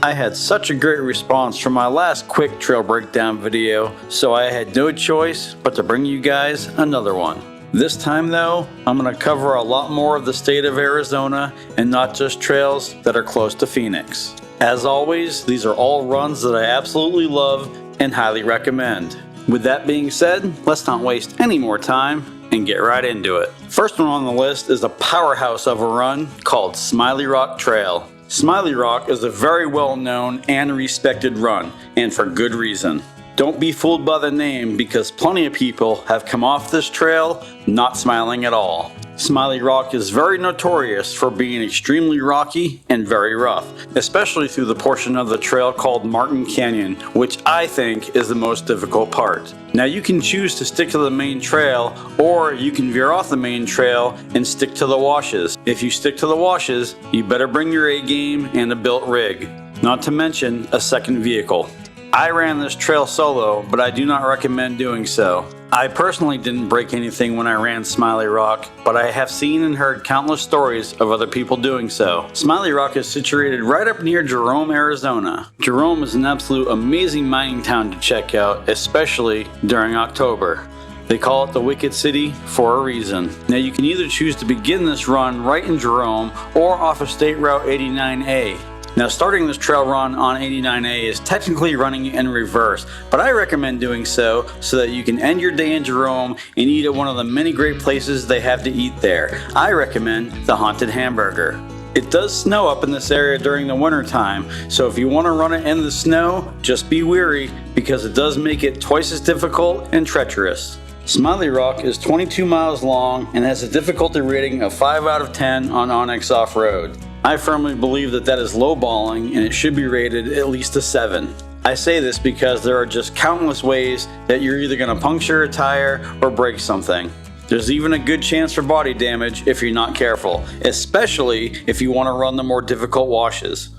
I had such a great response from my last quick trail breakdown video, so I had no choice but to bring you guys another one. This time though, I'm going to cover a lot more of the state of Arizona and not just trails that are close to Phoenix. As always, these are all runs that I absolutely love and highly recommend. With that being said, let's not waste any more time and get right into it. First one on the list is a powerhouse of a run called Smiley Rock Trail. Smiley Rock is a very well known and respected run, and for good reason. Don't be fooled by the name because plenty of people have come off this trail not smiling at all. Smiley Rock is very notorious for being extremely rocky and very rough, especially through the portion of the trail called Martin Canyon, which I think is the most difficult part. Now you can choose to stick to the main trail, or you can veer off the main trail and stick to the washes. If you stick to the washes, you better bring your A game and a built rig, not to mention a second vehicle. I ran this trail solo, but I do not recommend doing so. I personally didn't break anything when I ran Smiley Rock, but I have seen and heard countless stories of other people doing so. Smiley Rock is situated right up near Jerome, Arizona. Jerome is an absolute amazing mining town to check out, especially during October. They call it the Wicked City for a reason. Now you can either choose to begin this run right in Jerome or off of State Route 89A. Now starting this trail run on 89A is technically running in reverse, but I recommend doing so that you can end your day in Jerome and eat at one of the many great places they have to eat there. I recommend the Haunted Hamburger. It does snow up in this area during the winter time, so if you want to run it in the snow, just be wary because it does make it twice as difficult and treacherous. Smiley Rock is 22 miles long and has a difficulty rating of 5 out of 10 on OnX Off-Road. I firmly believe that is lowballing and it should be rated at least a 7. I say this because there are just countless ways that you're either going to puncture a tire or break something. There's even a good chance for body damage if you're not careful, especially if you want to run the more difficult washes.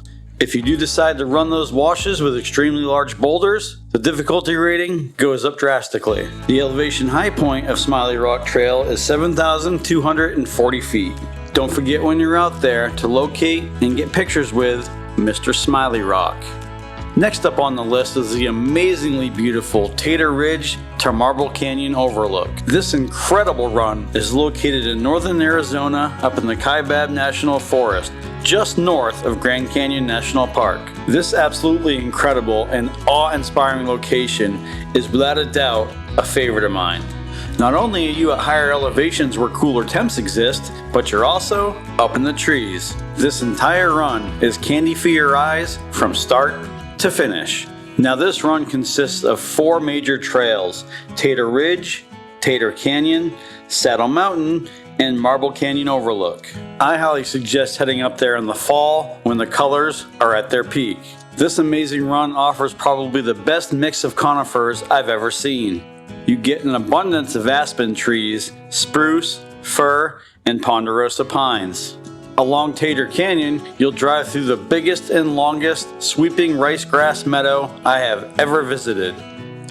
If you do decide to run those washes with extremely large boulders, the difficulty rating goes up drastically. The elevation high point of Smiley Rock Trail is 7,240 feet. Don't forget when you're out there to locate and get pictures with Mr. Smiley Rock. Next up on the list is the amazingly beautiful Tater Ridge to Marble Canyon Overlook. This incredible run is located in northern Arizona up in the Kaibab National Forest, just north of Grand Canyon National Park. This absolutely incredible and awe-inspiring location is without a doubt a favorite of mine. Not only are you at higher elevations where cooler temps exist, but you're also up in the trees. This entire run is candy for your eyes from start to finish. Now this run consists of 4 major trails: Tater Ridge, Tater Canyon, Saddle Mountain, and Marble Canyon Overlook. I highly suggest heading up there in the fall when the colors are at their peak. This amazing run offers probably the best mix of conifers I've ever seen. You get an abundance of aspen trees, spruce, fir, and ponderosa pines. Along Tater Canyon, you'll drive through the biggest and longest sweeping rice grass meadow I have ever visited.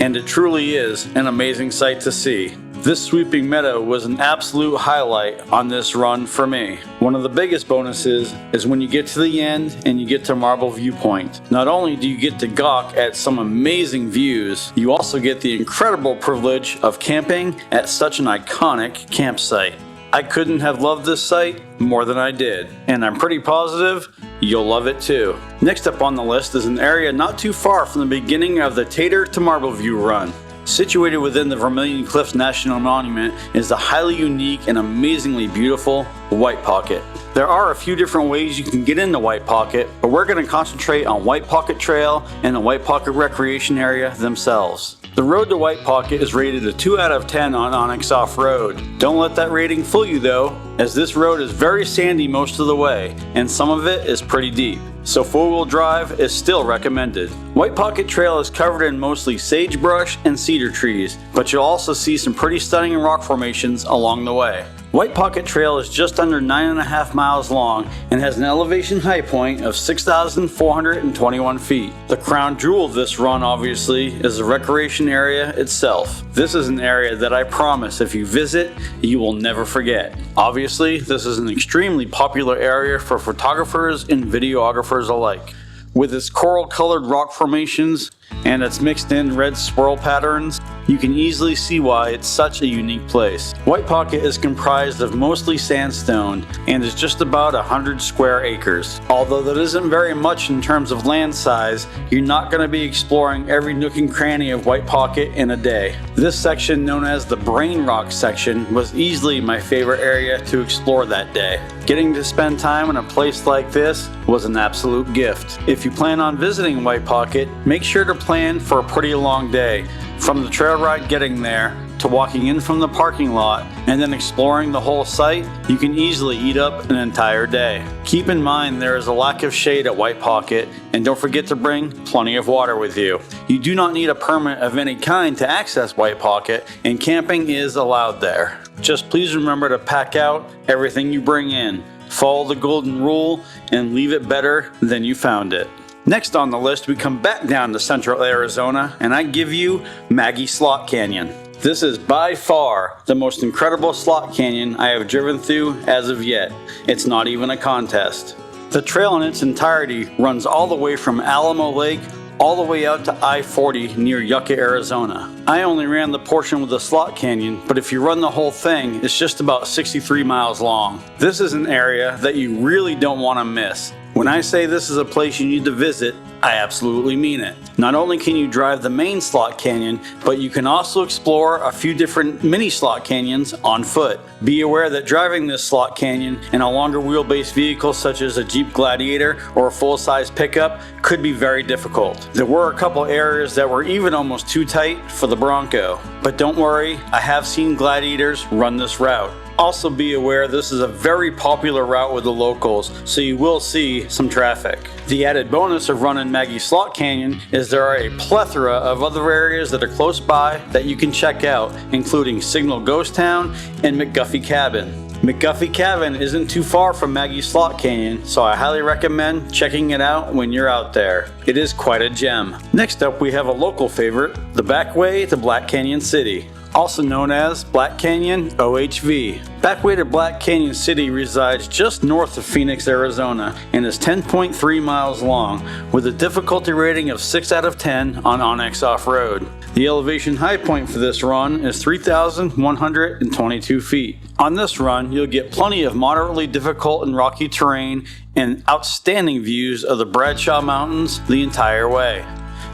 And it truly is an amazing sight to see. This sweeping meadow was an absolute highlight on this run for me. One of the biggest bonuses is when you get to the end and you get to Marble Viewpoint. Not only do you get to gawk at some amazing views, you also get the incredible privilege of camping at such an iconic campsite. I couldn't have loved this site more than I did, and I'm pretty positive you'll love it too. Next up on the list is an area not too far from the beginning of the Tater to Marble View run. Situated within the Vermilion Cliffs National Monument is the highly unique and amazingly beautiful White Pocket. There are a few different ways you can get into White Pocket, but we're going to concentrate on White Pocket Trail and the White Pocket Recreation Area themselves. The road to White Pocket is rated a 2 out of 10 on OnX Off-Road. Don't let that rating fool you though, as this road is very sandy most of the way, and some of it is pretty deep. So 4-wheel drive is still recommended. White Pocket Trail is covered in mostly sagebrush and cedar trees, but you'll also see some pretty stunning rock formations along the way. White Pocket Trail is just under 9.5 miles long and has an elevation high point of 6,421 feet. The crown jewel of this run, obviously, is the recreation area itself. This is an area that I promise if you visit, you will never forget. Obviously, this is an extremely popular area for photographers and videographers alike. With its coral colored rock formations and its mixed in red swirl patterns, you can easily see why it's such a unique place. White Pocket is comprised of mostly sandstone and is just about 100 square acres. Although that isn't very much in terms of land size, you're not going to be exploring every nook and cranny of White Pocket in a day. This section, known as the Brain Rock section, was easily my favorite area to explore that day. Getting to spend time in a place like this was an absolute gift. If you plan on visiting White Pocket, make sure to plan for a pretty long day. From the trail ride getting there, to walking in from the parking lot, and then exploring the whole site, you can easily eat up an entire day. Keep in mind there is a lack of shade at White Pocket, and don't forget to bring plenty of water with you. You do not need a permit of any kind to access White Pocket, and camping is allowed there. Just please remember to pack out everything you bring in. Follow the golden rule and leave it better than you found it. Next on the list, we come back down to central Arizona, and I give you Maggie Slot Canyon. This is by far the most incredible slot canyon I have driven through as of yet. It's not even a contest. The trail in its entirety runs all the way from Alamo Lake all the way out to I-40 near Yucca, Arizona. I only ran the portion with the slot canyon, but if you run the whole thing, it's just about 63 miles long. This is an area that you really don't want to miss. When I say this is a place you need to visit, I absolutely mean it. Not only can you drive the main slot canyon, but you can also explore a few different mini slot canyons on foot. Be aware that driving this slot canyon in a longer wheelbase vehicle such as a Jeep Gladiator or a full-size pickup could be very difficult. There were a couple areas that were even almost too tight for the Bronco. But don't worry, I have seen Gladiators run this route. Also be aware this is a very popular route with the locals, so you will see some traffic. The added bonus of running Maggie Slot Canyon is there are a plethora of other areas that are close by that you can check out, including Signal Ghost Town and McGuffey Cabin. McGuffey Cabin isn't too far from Maggie Slot Canyon, so I highly recommend checking it out when you're out there. It is quite a gem. Next up, we have a local favorite, the back way to Black Canyon City, also known as Black Canyon OHV. Backway to Black Canyon City resides just north of Phoenix, Arizona, and is 10.3 miles long, with a difficulty rating of 6 out of 10 on OnX Off-Road. The elevation high point for this run is 3,122 feet. On this run, you'll get plenty of moderately difficult and rocky terrain and outstanding views of the Bradshaw Mountains the entire way.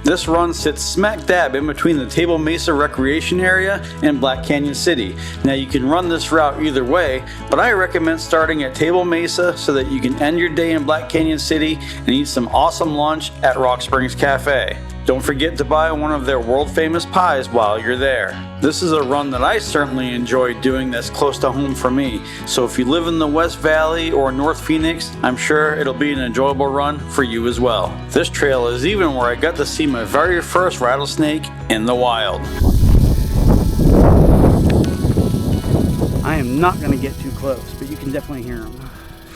This run sits smack dab in between the Table Mesa Recreation Area and Black Canyon City. Now you can run this route either way, but I recommend starting at Table Mesa so that you can end your day in Black Canyon City and eat some awesome lunch at Rock Springs Cafe. Don't forget to buy one of their world famous pies while you're there. This is a run that I certainly enjoy doing that's close to home for me, so if you live in the West Valley or North Phoenix, I'm sure it'll be an enjoyable run for you as well. This trail is even where I got to see my very first rattlesnake in the wild. I am not going to get too close, but you can definitely hear them.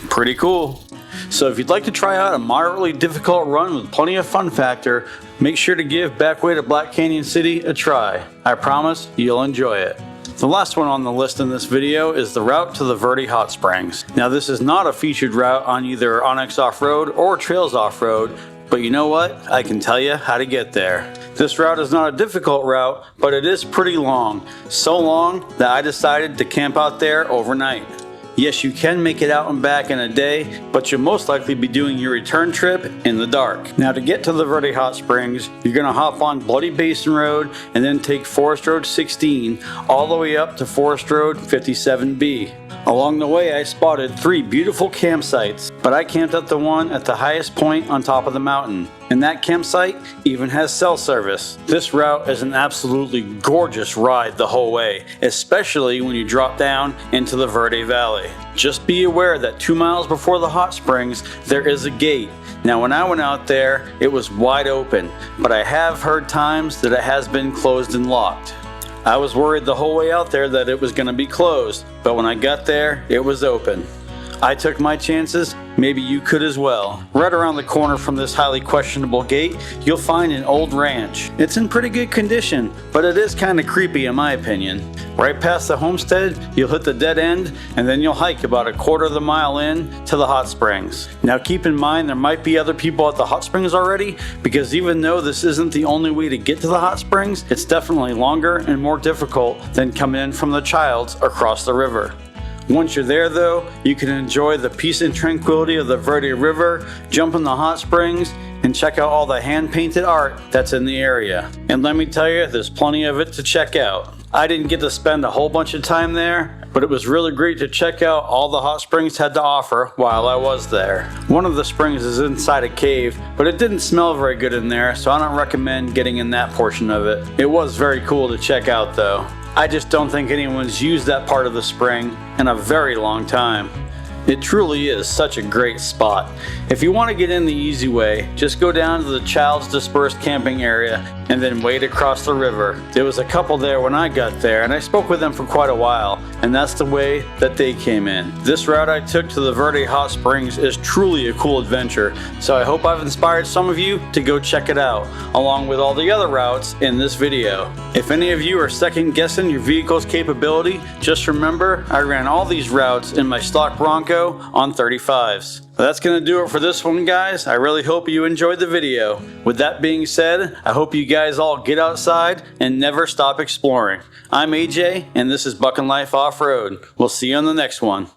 Pretty cool. So if you'd like to try out a moderately difficult run with plenty of fun factor, make sure to give Backway to Black Canyon City a try. I promise you'll enjoy it. The last one on the list in this video is the route to the Verde Hot Springs. Now this is not a featured route on either OnX Off-Road or Trails Off-Road, but you know what? I can tell you how to get there. This route is not a difficult route, but it is pretty long. So long that I decided to camp out there overnight. Yes, you can make it out and back in a day, but you'll most likely be doing your return trip in the dark. Now to get to the Verde Hot Springs, you're going to hop on Bloody Basin Road and then take Forest Road 16 all the way up to Forest Road 57B. Along the way I spotted 3 beautiful campsites, but I camped at the one at the highest point on top of the mountain. And that campsite even has cell service. This route is an absolutely gorgeous ride the whole way, especially when you drop down into the Verde Valley. Just be aware that 2 miles before the hot springs, there is a gate. Now when I went out there, it was wide open, but I have heard times that it has been closed and locked. I was worried the whole way out there that it was going to be closed, but when I got there, it was open. I took my chances, maybe you could as well. Right around the corner from this highly questionable gate, you'll find an old ranch. It's in pretty good condition, but it is kind of creepy in my opinion. Right past the homestead, you'll hit the dead end, and then you'll hike about a quarter of the mile in to the hot springs. Now keep in mind there might be other people at the hot springs already, because even though this isn't the only way to get to the hot springs, it's definitely longer and more difficult than coming in from the Childs across the river. Once you're there though, you can enjoy the peace and tranquility of the Verde River, jump in the hot springs, and check out all the hand-painted art that's in the area. And let me tell you, there's plenty of it to check out. I didn't get to spend a whole bunch of time there, but it was really great to check out all the hot springs had to offer while I was there. One of the springs is inside a cave, but it didn't smell very good in there, so I don't recommend getting in that portion of it. It was very cool to check out though. I just don't think anyone's used that part of the spring in a very long time. It truly is such a great spot. If you want to get in the easy way, just go down to the Child's dispersed camping area and then wade across the river. There was a couple there when I got there, and I spoke with them for quite a while, and that's the way that they came in. This route I took to the Verde Hot Springs is truly a cool adventure, so I hope I've inspired some of you to go check it out, along with all the other routes in this video. If any of you are second guessing your vehicle's capability, just remember I ran all these routes in my stock Bronco on 35s. That's gonna do it for this one, guys. I really hope you enjoyed the video. With that being said, I hope you guys all get outside and never stop exploring. I'm AJ, and this is Buckin' Life Off-Road. We'll see you on the next one.